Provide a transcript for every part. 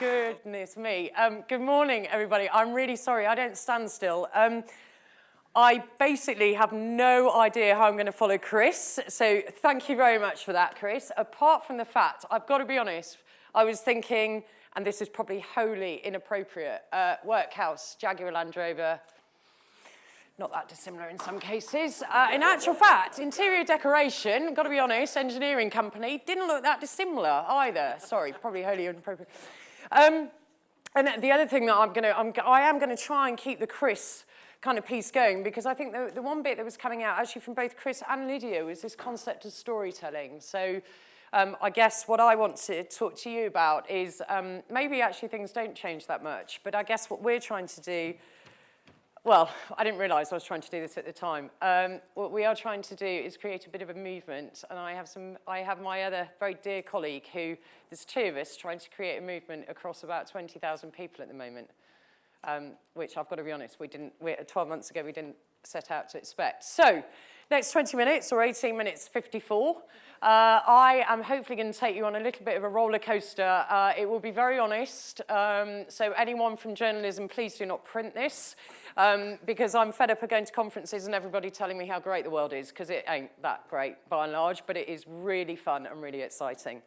Goodness me. Good morning, everybody. I'm really sorry, I don't stand still. I basically have no idea how I'm going to follow Chris, so thank you very much for that, Chris. Apart from the fact, I've got to be honest, I was thinking, and this is probably wholly inappropriate, workhouse, Jaguar Land Rover, not that dissimilar in some cases. In actual fact, interior decoration, got to be honest, engineering company, didn't look that dissimilar either. Sorry, probably wholly inappropriate. And the other thing that I am going to try and keep the Chris kind of piece going, because I think the one bit that was coming out actually from both Chris and Lydia was this concept of storytelling. So I guess what I want to talk to you about is maybe actually things don't change that much, but I guess what we're trying to do, well, I didn't realise I was trying to do this at the time. What we are trying to do is create a bit of a movement, and I have my other very dear colleague who, there's two of us trying to create a movement across about 20,000 people at the moment, which I've got to be honest, 12 months ago we didn't set out to expect. So, next 20 minutes, or 18 minutes 54, I am hopefully going to take you on a little bit of a roller coaster. It will be very honest, so anyone from journalism, please do not print this, because I'm fed up of going to conferences and everybody telling me how great the world is, because it ain't that great by and large, but it is really fun and really exciting.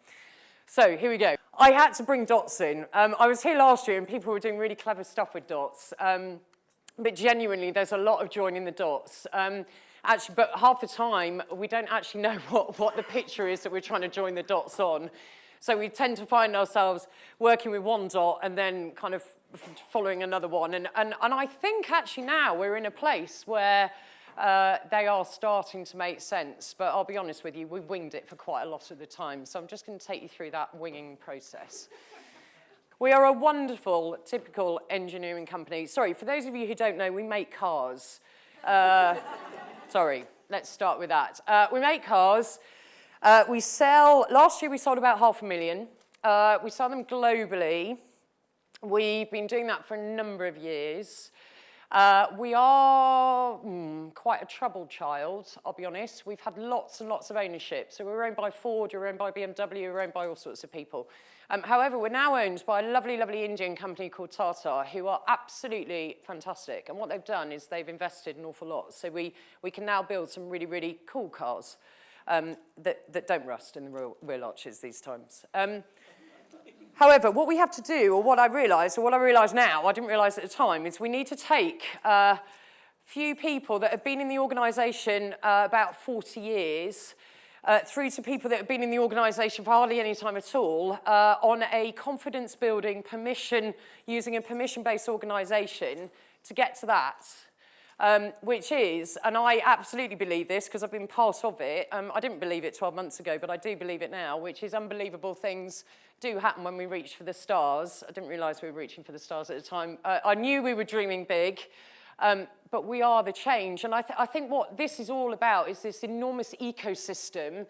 So here we go. I had to bring dots in. I was here last year and people were doing really clever stuff with dots, but genuinely there's a lot of joining the dots. Actually, but half the time we don't actually know what the picture is that we're trying to join the dots on. So we tend to find ourselves working with one dot and then kind of following another one. And I think actually now we're in a place where they are starting to make sense. But I'll be honest with you, we winged it for quite a lot of the time. So I'm just going to take you through that winging process. We are a wonderful, typical engineering company. Sorry, for those of you who don't know, we make cars. Sorry, let's start with that. We make cars. Last year we sold about 500,000. We sell them globally. We've been doing that for a number of years. We are quite a troubled child, I'll be honest. We've had lots and lots of ownership. So we're owned by Ford, we're owned by BMW, we're owned by all sorts of people. However, we're now owned by a lovely, lovely Indian company called Tata, who are absolutely fantastic. And what they've done is they've invested an awful lot. So we can now build some really, really cool cars that don't rust in the real arches these times. However, what we have to do, or what I realise now, I didn't realise at the time, is we need to take a few people that have been in the organisation about 40 years, through to people that have been in the organisation for hardly any time at all, on a confidence-building, using a permission-based organisation to get to that. Which is, and I absolutely believe this because I've been part of it, I didn't believe it 12 months ago, but I do believe it now, which is unbelievable things do happen when we reach for the stars. I didn't realise we were reaching for the stars at the time. I knew we were dreaming big, but we are the change. And I think what this is all about is this enormous ecosystem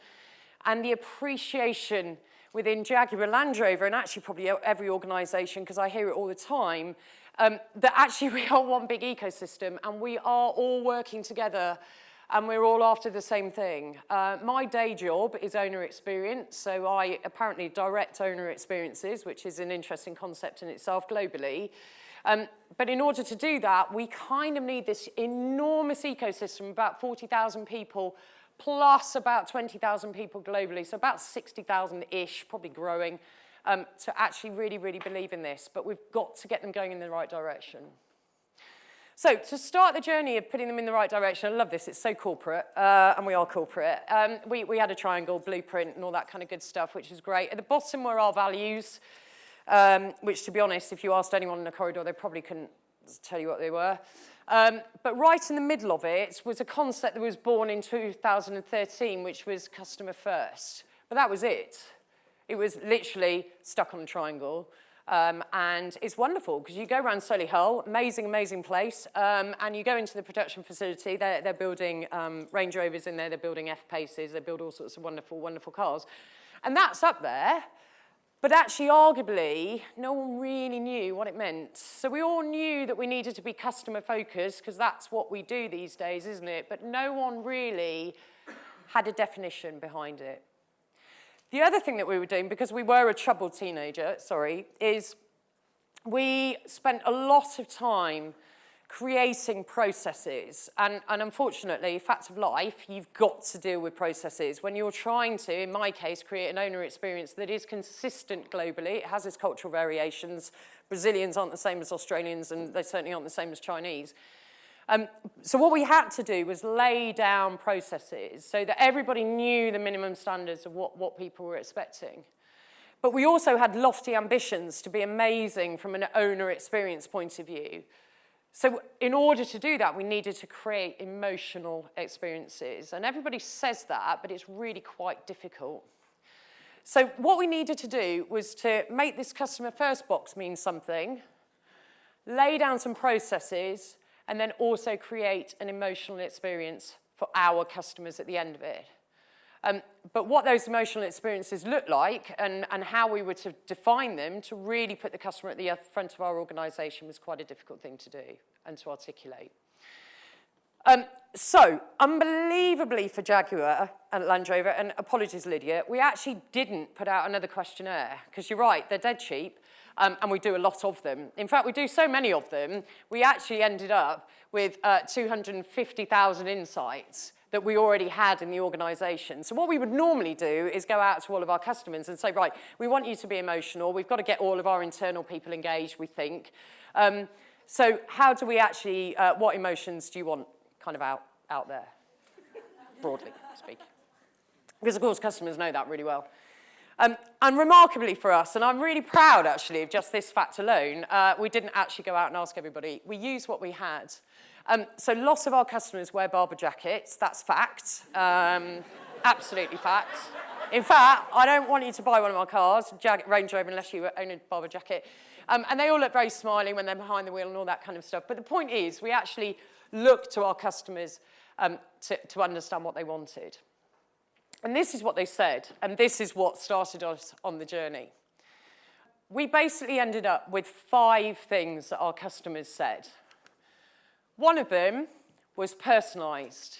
and the appreciation within Jaguar Land Rover, and actually probably every organisation, because I hear it all the time, that actually we are one big ecosystem and we are all working together and we're all after the same thing. My day job is owner experience, so I apparently direct owner experiences, which is an interesting concept in itself globally. But in order to do that, we kind of need this enormous ecosystem, about 40,000 people, plus about 20,000 people globally, so about 60,000-ish, probably growing, to actually really, really believe in this. But we've got to get them going in the right direction. So to start the journey of putting them in the right direction, I love this, it's so corporate, and we are corporate. We had a triangle blueprint and all that kind of good stuff, which is great. At the bottom were our values, which, to be honest, if you asked anyone in the corridor, they probably couldn't tell you what they were. But right in the middle of it was a concept that was born in 2013, which was customer first. But that was it. It was literally stuck on a triangle. And it's wonderful because you go around Solihull, amazing, amazing place, and you go into the production facility. They're building Range Rovers in there, they're building F-Paces, they build all sorts of wonderful, wonderful cars. And that's up there. But actually, arguably, no one really knew what it meant. So we all knew that we needed to be customer-focused, because that's what we do these days, isn't it? But no one really had a definition behind it. The other thing that we were doing, because we were a troubled teenager, is we spent a lot of time creating processes, and unfortunately, fact of life, you've got to deal with processes. When you're trying to, in my case, create an owner experience that is consistent globally, it has its cultural variations. Brazilians aren't the same as Australians, and they certainly aren't the same as Chinese. So what we had to do was lay down processes so that everybody knew the minimum standards of what people were expecting. But we also had lofty ambitions to be amazing from an owner experience point of view. So in order to do that, we needed to create emotional experiences. And everybody says that, but it's really quite difficult. So what we needed to do was to make this customer first box mean something, lay down some processes, and then also create an emotional experience for our customers at the end of it. But what those emotional experiences look like and how we were to define them to really put the customer at the front of our organisation was quite a difficult thing to do and to articulate. So, unbelievably for Jaguar Land Rover, and apologies Lydia, we actually didn't put out another questionnaire, because you're right, they're dead cheap, and we do a lot of them. In fact, we do so many of them, we actually ended up with 250,000 insights that we already had in the organisation. So what we would normally do is go out to all of our customers and say, right, we want you to be emotional, we've got to get all of our internal people engaged, we think. So how do we actually, what emotions do you want kind of out there, broadly speaking? Because of course customers know that really well. And remarkably for us, and I'm really proud actually of just this fact alone, we didn't actually go out and ask everybody, we used what we had. So lots of our customers wear Barbour jackets, that's fact, absolutely fact. In fact, I don't want you to buy one of my cars, Range Rover, unless you own a Barbour jacket. And they all look very smiley when they're behind the wheel and all that kind of stuff. But the point is, we actually look to our customers to understand what they wanted. And this is what they said, and this is what started us on the journey. We basically ended up with 5 things that our customers said. One of them was personalised.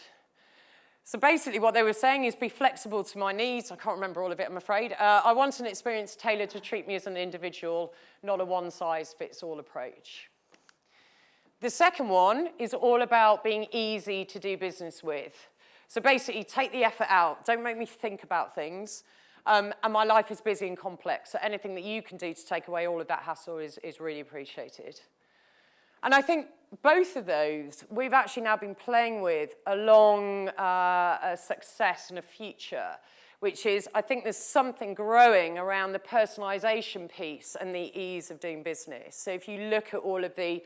So basically what they were saying is be flexible to my needs. I can't remember all of it, I'm afraid. I want an experience tailored to treat me as an individual, not a one-size-fits-all approach. The second one is all about being easy to do business with. So basically take the effort out. Don't make me think about things. And my life is busy and complex, so anything that you can do to take away all of that hassle is really appreciated. And I think both of those we've actually now been playing with along a success and a future, which is, I think there's something growing around the personalisation piece and the ease of doing business. So if you look at all of the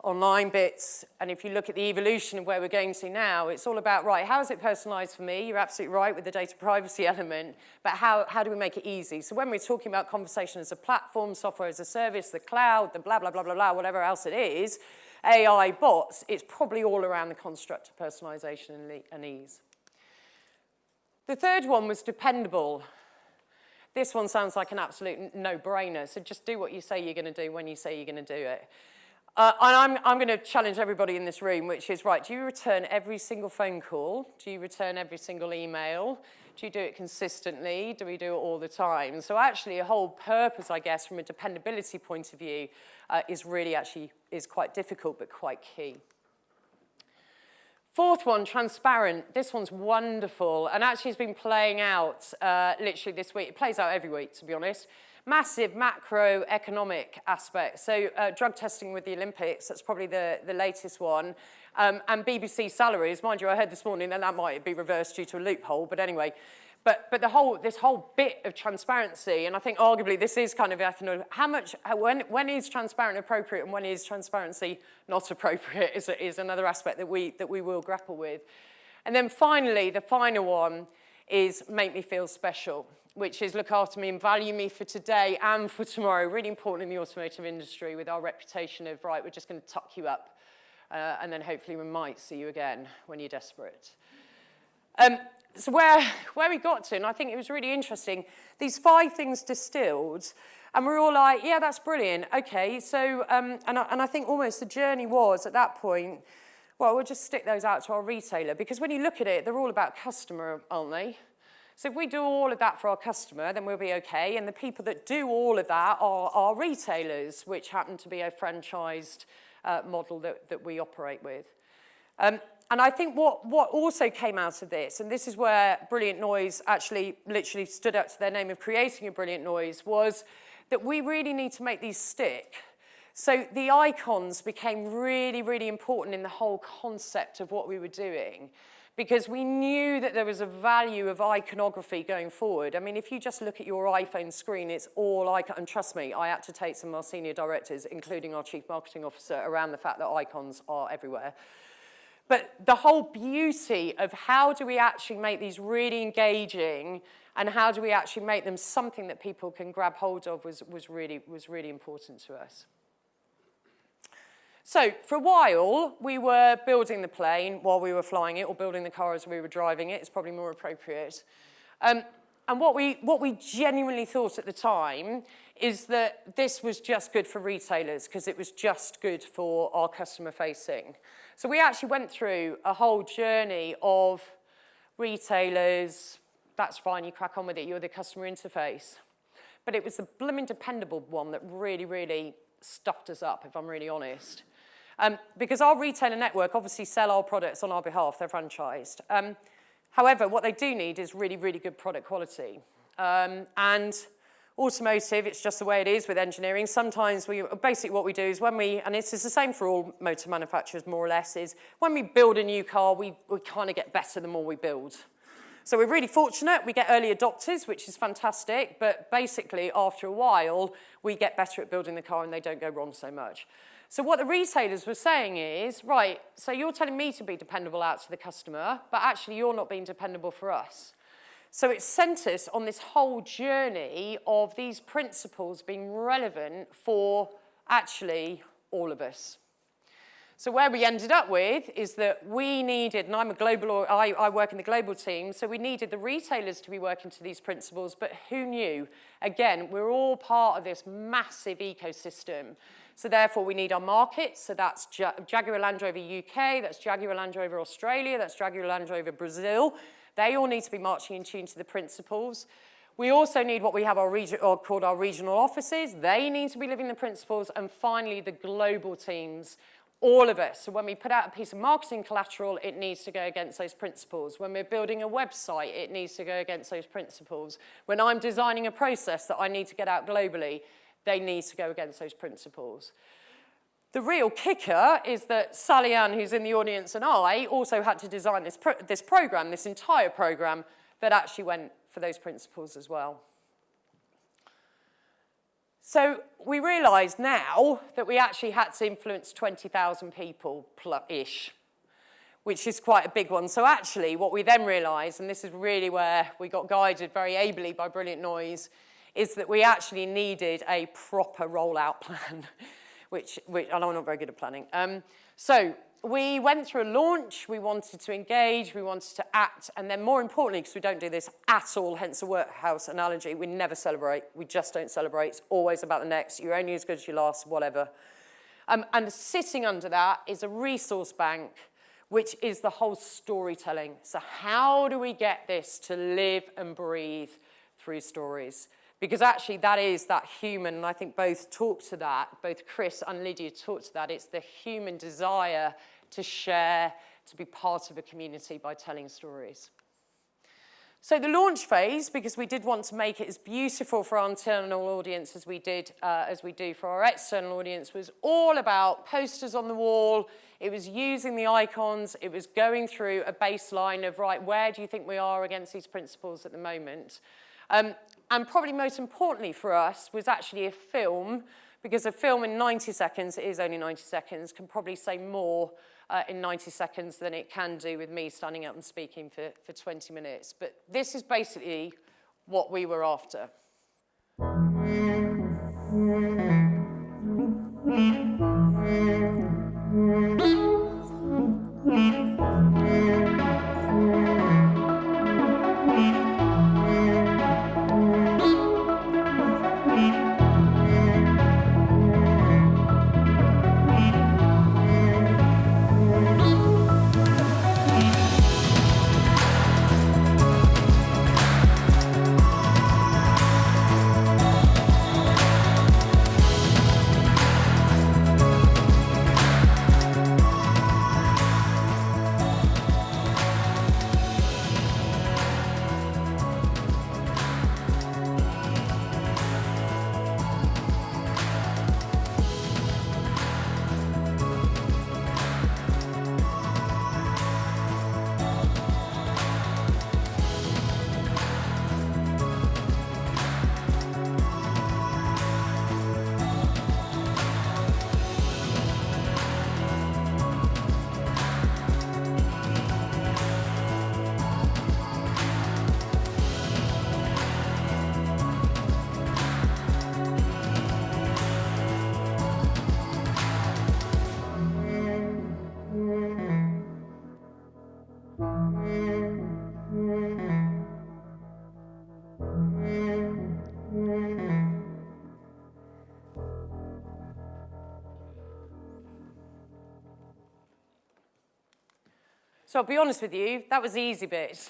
online bits, and if you look at the evolution of where we're going to now, it's all about, right, how is it personalised for me? You're absolutely right with the data privacy element, but how do we make it easy? So when we're talking about conversation as a platform, software as a service, the cloud, the blah, blah, blah, blah, blah, whatever else it is, AI bots, it's probably all around the construct of personalisation and ease. The third one was dependable. This one sounds like an absolute no-brainer, so just do what you say you're going to do when you say you're going to do it. And I'm going to challenge everybody in this room, which is, right, do you return every single phone call? Do you return every single email? Do you do it consistently? Do we do it all the time? So actually a whole purpose, I guess, from a dependability point of view is quite difficult but quite key. Fourth one, transparent. This one's wonderful and actually has been playing out literally this week. It plays out every week, to be honest. Massive macroeconomic aspect. So drug testing with the Olympics, that's probably the latest one. And BBC salaries, mind you, I heard this morning that might be reversed due to a loophole, but anyway. But this whole bit of transparency, and I think arguably this is kind of ethical, when is transparent appropriate and when is transparency not appropriate is another aspect that we will grapple with. And then finally, the final one is make me feel special, which is look after me and value me for today and for tomorrow. Really important in the automotive industry with our reputation of, right, we're just going to tuck you up and then hopefully we might see you again when you're desperate. So where we got to, and I think it was really interesting, these 5 things distilled, and we're all like, yeah, that's brilliant. Okay, so, and I think almost the journey was at that point, well, we'll just stick those out to our retailer, because when you look at it, they're all about customer, aren't they? So if we do all of that for our customer, then we'll be okay. And the people that do all of that are our retailers, which happen to be a franchised model that we operate with. And I think what also came out of this, and this is where Brilliant Noise actually literally stood up to their name of creating a Brilliant Noise, was that we really need to make these stick. So the icons became really, really important in the whole concept of what we were doing, because we knew that there was a value of iconography going forward. I mean, if you just look at your iPhone screen, it's all icon. And trust me, I had to take some of our senior directors, including our chief marketing officer, around the fact that icons are everywhere. But the whole beauty of how do we actually make these really engaging and how do we actually make them something that people can grab hold of was really important to us. So for a while, we were building the plane while we were flying it, or building the car as we were driving it. It's probably more appropriate. And what we genuinely thought at the time is that this was just good for retailers because it was just good for our customer facing. So we actually went through a whole journey of retailers. That's fine, you crack on with it, you're the customer interface. But it was the blooming dependable one that really, really stuffed us up, if I'm really honest. Because our retailer network obviously sell our products on our behalf, they're franchised. However, what they do need is really, really good product quality. And automotive, it's just the way it is with engineering. Sometimes basically what we do is and it's the same for all motor manufacturers more or less, is when we build a new car, we kind of get better the more we build. So we're really fortunate, we get early adopters, which is fantastic, but basically after a while, we get better at building the car and they don't go wrong so much. So what the retailers were saying is, right, so you're telling me to be dependable out to the customer, but actually you're not being dependable for us. So it sent us on this whole journey of these principles being relevant for actually all of us. So where we ended up with is that we needed, and I work in the global team, so we needed the retailers to be working to these principles, but who knew? Again, we're all part of this massive ecosystem. So therefore, we need our markets. So that's Jaguar Land Rover UK, that's Jaguar Land Rover Australia, that's Jaguar Land Rover Brazil. They all need to be marching in tune to the principles. We also need what we have called our regional offices. They need to be living the principles. And finally, the global teams, all of us. So when we put out a piece of marketing collateral, it needs to go against those principles. When we're building a website, it needs to go against those principles. When I'm designing a process that I need to get out globally, they need to go against those principles. The real kicker is that Sally Ann, who's in the audience, and I also had to design this program, this entire program, that actually went for those principles as well. So we realised now that we actually had to influence 20,000 people-ish, which is quite a big one. So actually what we then realised, and this is really where we got guided very ably by Brilliant Noise, is that we actually needed a proper rollout plan, which and I'm not very good at planning. So we went through a launch, we wanted to engage, we wanted to act, and then more importantly, because we don't do this at all, hence the workhouse analogy, we never celebrate, we just don't celebrate, it's always about the next, you're only as good as your last, whatever. And sitting under that is a resource bank, which is the whole storytelling. So how do we get this to live and breathe through stories? Because actually that is that human, and I think both talk to that, both Chris and Lydia talk to that, it's the human desire to share, to be part of a community by telling stories. So the launch phase, because we did want to make it as beautiful for our internal audience as we do for our external audience, was all about posters on the wall, it was using the icons, it was going through a baseline of, right, where do you think we are against these principles at the moment? And probably most importantly for us was actually a film, because a film in 90 seconds, it is only 90 seconds, can probably say more in 90 seconds than it can do with me standing up and speaking for 20 minutes. But this is basically what we were after. So I'll be honest with you, that was the easy bit.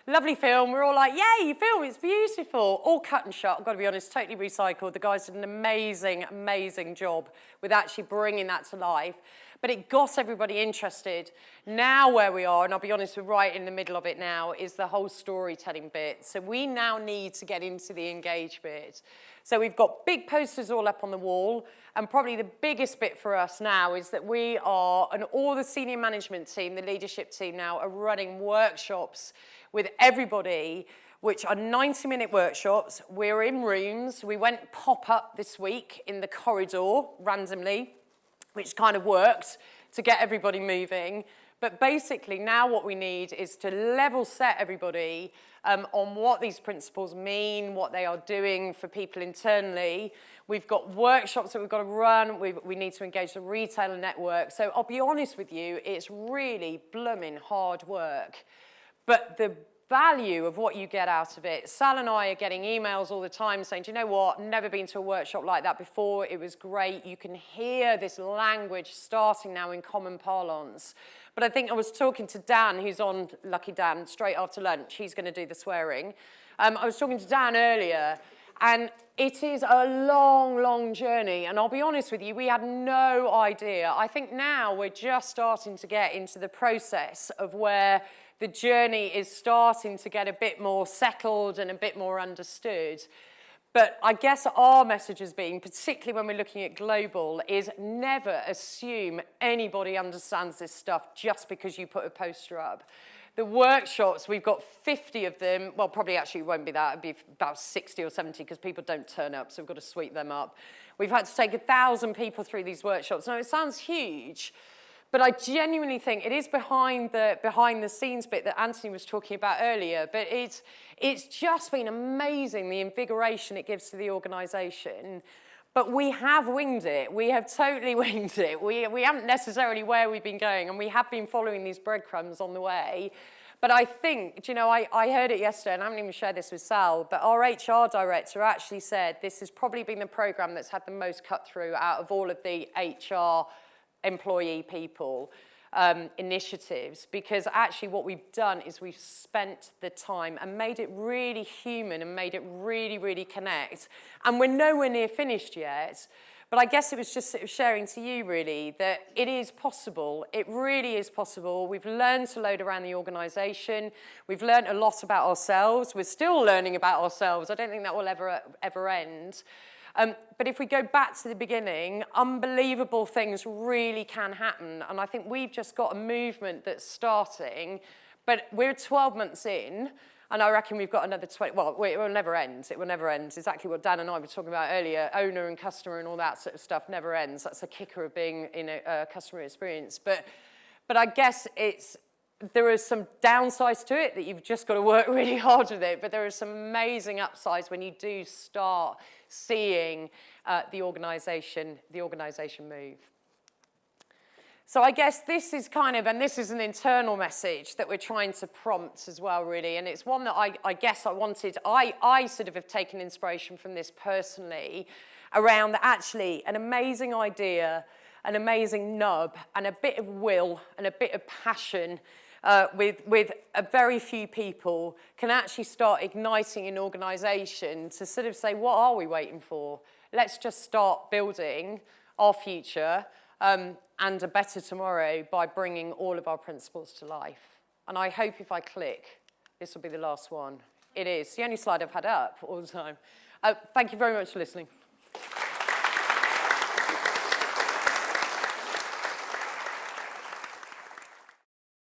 Lovely film, we're all like, yay, you film, it's beautiful. All cut and shut, I've got to be honest, totally recycled. The guys did an amazing, amazing job with actually bringing that to life. But it got everybody interested. Now where we are, and I'll be honest, we're right in the middle of it now, is the whole storytelling bit. So we now need to get into the engage bit. So we've got big posters all up on the wall, and probably the biggest bit for us now is that we are, and all the senior management team, the leadership team now, are running workshops with everybody, which are 90-minute workshops. We're in rooms. We went pop-up this week in the corridor randomly, which kind of worked to get everybody moving. But basically now what we need is to level set everybody on what these principles mean, what they are doing for people internally. We've got workshops that we've got to run. We need to engage the retailer network. So I'll be honest with you, it's really blooming hard work. But the value of what you get out of it, Sal and I are getting emails all the time saying, do you know what, never been to a workshop like that before, it was great. You can hear this language starting now in common parlance. But I think I was talking to Dan, who's on, lucky Dan, straight after lunch, he's going to do the swearing. I was talking to Dan earlier, and it is a long, long journey. And I'll be honest with you, we had no idea. I think now we're just starting to get into the process of where the journey is starting to get a bit more settled and a bit more understood. But I guess our message has been, particularly when we're looking at global, is never assume anybody understands this stuff just because you put a poster up. The workshops, we've got 50 of them. Well, probably actually it won't be that. It'd be about 60 or 70 because people don't turn up, so we've got to sweep them up. We've had to take 1,000 people through these workshops. Now, it sounds huge, but I genuinely think it is behind the scenes bit that Anthony was talking about earlier, but it's just been amazing, the invigoration it gives to the organisation. But we have winged it. We have totally winged it. We haven't necessarily where we've been going, and we have been following these breadcrumbs on the way. But I think, do you know, I heard it yesterday, and I haven't even shared this with Sal, but our HR director actually said this has probably been the programme that's had the most cut through out of all of the HR employee people initiatives, because actually what we've done is we've spent the time and made it really human and made it really, really connect. And we're nowhere near finished yet, but I guess it was just sort of sharing to you really that it is possible. It really is possible. We've learned a load around the organisation. We've learned a lot about ourselves. We're still learning about ourselves. I don't think that will ever end. But if we go back to the beginning, unbelievable things really can happen. And I think we've just got a movement that's starting, but we're 12 months in, and I reckon we've got another 20, well, it will never end. It will never end. Exactly what Dan and I were talking about earlier, owner and customer and all that sort of stuff never ends. That's a kicker of being in a customer experience. But I guess there are some downsides to it that you've just got to work really hard with it, but there are some amazing upsides when you do start seeing the organisation move. So I guess this is and this is an internal message that we're trying to prompt as well, really, and it's one that I guess I sort of have taken inspiration from this personally, around actually an amazing idea, an amazing nub, and a bit of will and a bit of passion with a very few people can actually start igniting an organisation to sort of say, what are we waiting for? Let's just start building our future and a better tomorrow by bringing all of our principles to life. And I hope if I click, this will be the last one. It is the only slide I've had up all the time. Thank you very much for listening.